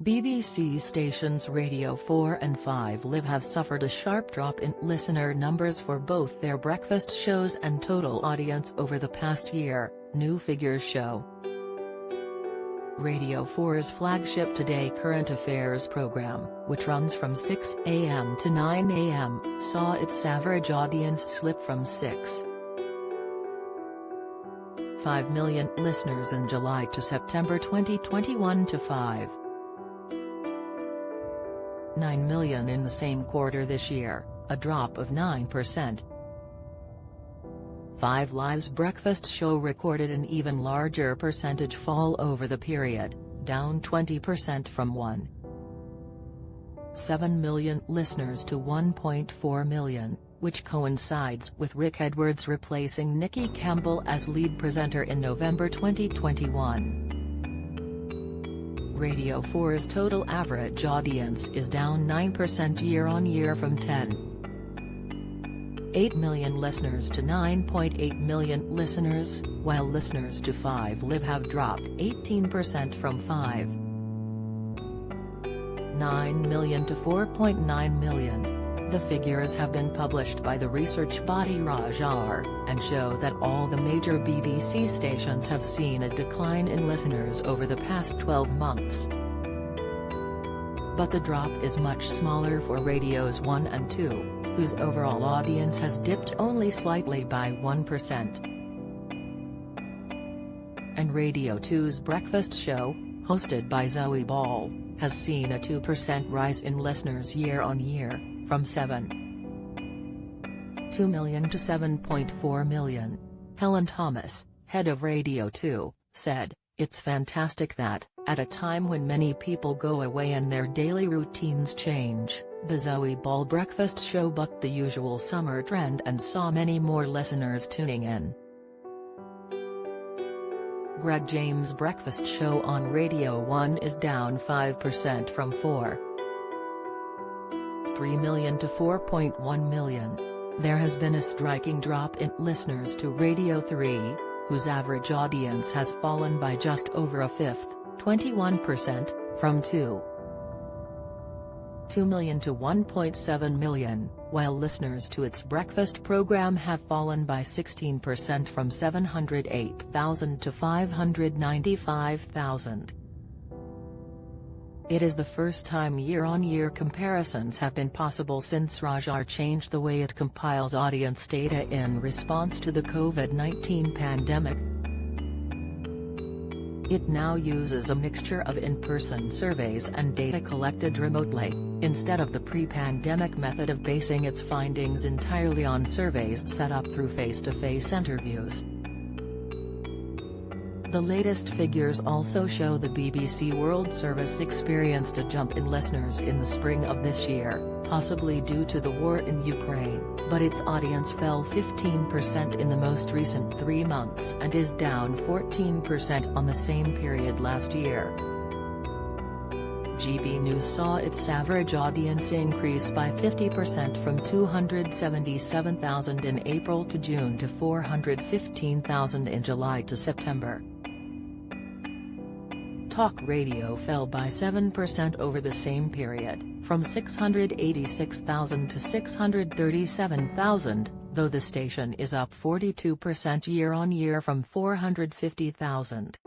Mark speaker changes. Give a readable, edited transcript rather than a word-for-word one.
Speaker 1: BBC stations Radio 4 and 5 Live have suffered a sharp drop in listener numbers for both their breakfast shows and total audience over the past year, new figures show. Radio 4's flagship Today Current Affairs program, which runs from 6 a.m. to 9 a.m., saw its average audience slip from 6.5 million listeners in July to September 2021 to 5.9 million in the same quarter this year, a drop of 9%. 5 Live's breakfast show recorded an even larger percentage fall over the period, down 20% from 1.7 million listeners to 1.4 million, which coincides with Rick Edwards replacing Nikki Campbell as lead presenter in November 2021. Radio 4's total average audience is down 9% year-on-year from 10.8 million listeners to 9.8 million listeners, while listeners to 5 Live have dropped 18% from 5.9 million to 4.9 million. The figures have been published by the research body Rajar, and show that all the major BBC stations have seen a decline in listeners over the past 12 months. But the drop is much smaller for Radios 1 and 2. Whose overall audience has dipped only slightly by 1%. And Radio 2's breakfast show, hosted by Zoe Ball, has seen a 2% rise in listeners year-on-year, from 7.2 million to 7.4 million. Helen Thomas, head of Radio 2, said, "It's fantastic that, at a time when many people go away and their daily routines change, the Zoe Ball breakfast show bucked the usual summer trend and saw many more listeners tuning in." Greg James' breakfast show on Radio 1 is down 5% from 4.3 million to 4.1 million. There has been a striking drop in listeners to Radio 3, whose average audience has fallen by just over a fifth, 21%, from 2.2 million to 1.7 million, while listeners to its breakfast program have fallen by 16% from 708,000 to 595,000. It is the first time year-on-year comparisons have been possible since Rajar changed the way it compiles audience data in response to the COVID-19 pandemic. It now uses a mixture of in-person surveys and data collected remotely, instead of the pre-pandemic method of basing its findings entirely on surveys set up through face-to-face interviews. The latest figures also show the BBC World Service experienced a jump in listeners in the spring of this year, possibly due to the war in Ukraine, but its audience fell 15% in the most recent 3 months and is down 14% on the same period last year. GB News saw its average audience increase by 50% from 277,000 in April to June to 415,000 in July to September. Talk radio fell by 7% over the same period, from 686,000 to 637,000, though the station is up 42% year-on-year from 450,000.